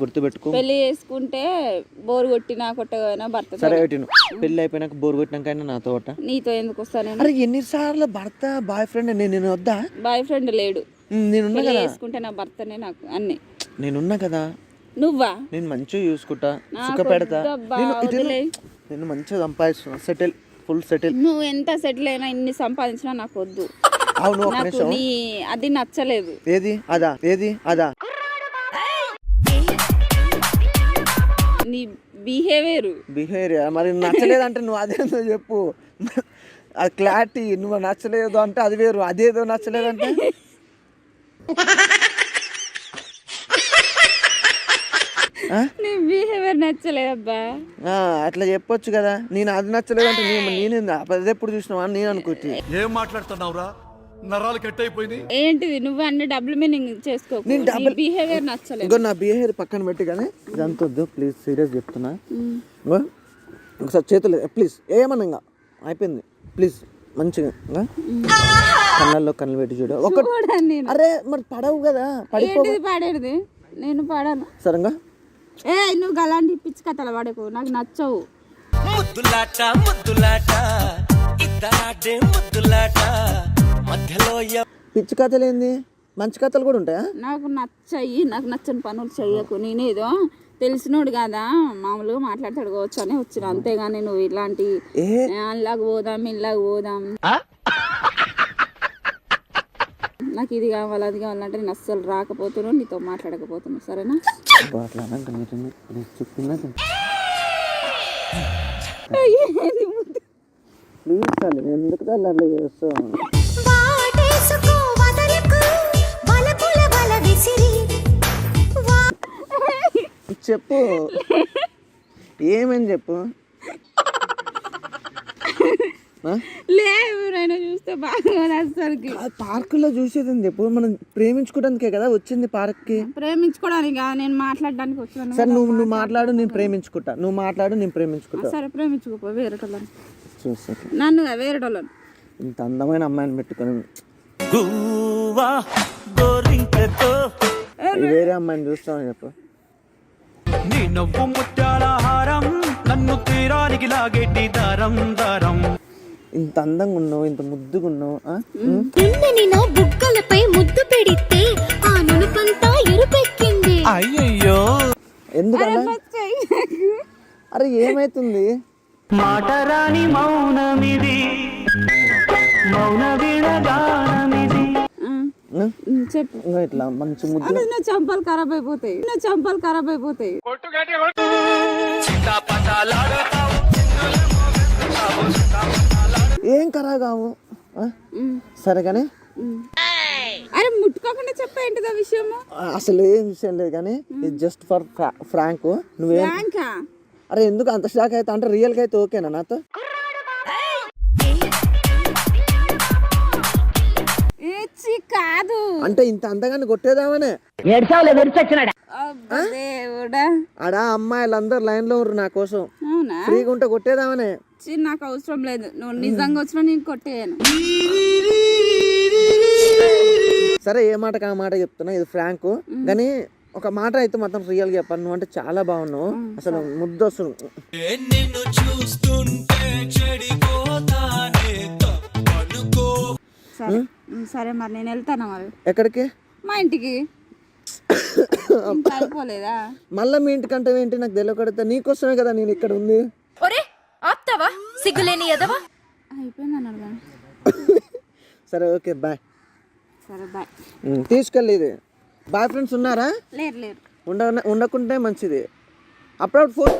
గుర్తుపెట్టుకో. పెళ్లి చేసుకుంటే బోర్ కొట్టినా కొట్టకపోయినా భర్త. సరే పెళ్లి అయిపోయినాక బోర్ కొట్టినాకైనా నాతో నీతో ఎందుకు వస్తాను? అరే ఎన్నిసార్లు భర్త బాయ్ ఫ్రెండ్ నేను వద్దా? బాయ్ ఫ్రెండ్ లేడు. నేనున్నా కదా. చేసుకుంటే నా భర్తనే నాకు అన్ని. నేనున్నా కదా. నువ్వా? నేను మంచిగా చూసుకుంటా, సుఖ పెడతా, నేను మంచిగా సంపాదిస్తున్నా, ఫుల్ సెటిల్. నువ్వు ఎంత సెటిల్ అయినా ఇన్ని సంపాదించినా నాకు వద్దు. అవును అది నచ్చలేదు. ఏది అదా నీ బిహేవియర్ మరి నచ్చలేదు అంటే నువ్వు అదేదో చెప్పు. అది క్లారిటీ. నువ్వు నచ్చలేదు అంటే అది వేరు, అదేదో నచ్చలేదంటే నీ బిహేవియర్ నచ్చలేదబ్బా. అట్లా చెప్పొచ్చు కదా. నేను అది నచ్చలేదంటే నేను అదెప్పుడు చూసినావా నేను అనుకుంటే. ఏం మాట్లాడుతున్నావురా? నరాలు కట్ అయిపోయింది. ఏంటిది నువ్వు అన్ని డబుల్ మీనింగ్ చేసుకోకు. నీ బిహేవియర్ నచ్చలేదు. ఇంకో నా బిహేవియర్ పక్కన పెట్టి కానీ ఇదంతా వద్దు ప్లీజ్, సీరియస్ చెప్తున్నా. ఒకసారి చేతులు ప్లీజ్, ఏమన్నా అయిపోయింది ప్లీజ్, మంచిగా కళ్ళల్లో కళ్ళు పెట్టి చూడు. అరే మరి పడవు కదా. పాడేది నేను పాడాను సరంగా. నువ్వు అలాంటి పిచ్చి కథలు పడకు, నాకు నచ్చవు. పిచ్చి కథలు ఏంది? మంచి కథలు కూడా ఉంటాయా? నాకు నచ్చని పనులు చెయ్యకు. నేనేదో తెలిసినోడు కదా, మామూలుగా మాట్లాడతాడు కావచ్చు అని వచ్చిన, అంతేగాని నువ్వు ఇలాంటి అల్లాగా పోదాం నాకు ఇది కావాలి అది కావాలంటే నేను అస్సలు రాకపోతున్నాను, నీతో మాట్లాడకపోతున్నాను. సరేనా? ఎందుకు చెప్పు, ఏమని చెప్పు. చూస్తే బాగా పార్కులో చూసేది చెప్పు. మనం ప్రేమించుకోవడానికే కదా వచ్చింది పార్క్కి. ప్రేమించుకోవడానికి నేను మాట్లాడడానికి వచ్చాను. సరే నువ్వు మాట్లాడు, నేను ప్రేమించుకుంటా. నువ్వు మాట్లాడు, నేను ప్రేమించుకుంటా. సరే ప్రేమించుకోపో వేరేటోళ్ళని. నన్ను వేరేటోళ్ళని. ఇంత అందమైన అమ్మాయిని పెట్టుకొని వేరే అమ్మాయిని చూస్తామని చెప్పు. నీ నవ్వు ముత్యాల హారం, నన్ను తీరానికి లాగేటి దారం దారం. ఇంత అందంగా ఉన్నావు, ఇంత ముద్దుగా ఉన్నావు. బుగ్గలపై ముద్దు పెడితే ఆ నునుపంతా ఎరుపెక్కింది. అయ్యయ్యో ఎందుకన్నా? అరే ఏమైతుంది? మాట రాని మౌనమిది, మౌన వినగానమిది. చెప్పు. ఇట్లా మంచి ముద్దు. నా చంపలు ఖరాబ్ అయిపోతాయి. ఏం ఖరాబ్ కావు. సరే కానీ అరే ముట్టుకోకుండా చెప్పేంటిది ఆ విషయము? అసలు ఏం విషయం లేదు కానీ ఇది జస్ట్ ఫర్ ఫ్రాంక్. నువ్వేం అరే ఎందుకు అంత షాక్ అయితే? అంటే రియల్ గా అయితే ఓకేనా నాతో? కాదు అంటే ఇంత అంతగానే కొట్టేదామనే ఆడ అమ్మాయిలందరూ లైన్ లో ఉన్నారు నా కోసం. ఫ్రీగా ఉంటే కొట్టేదామనే. నాకు అవసరం లేదు, నువ్వు నిజంగా వచ్చినా నేను కొట్టేయను. సరే ఏ మాటకి ఆ మాట చెప్తున్నా, ఇది ఫ్రాంక్. కానీ ఒక మాట అయితే మాత్రం రియల్ గా చెప్పాను. నువ్వు అంటే చాలా బాగున్నావు, అసలు ముద్దు వస్తుంది. సరే మరి నేను వెళ్తాను. మరి ఎక్కడికి? మా ఇంటికి. అయిపోలేదా? మళ్ళీ మీ ఇంటికంటే ఏంటి నాకు తెలియకడితే? నీకోసమే కదా నేను ఇక్కడ ఉంది. అయిపోయింది. సరే ఓకే బాయ్. సరే బాయ్. తీసుకెళ్ళి. ఇది బాయ్ ఫ్రెండ్స్ ఉన్నారా? లేరు. ఉండకుంటే మంచిది. అప్పుడప్పుడు ఫోన్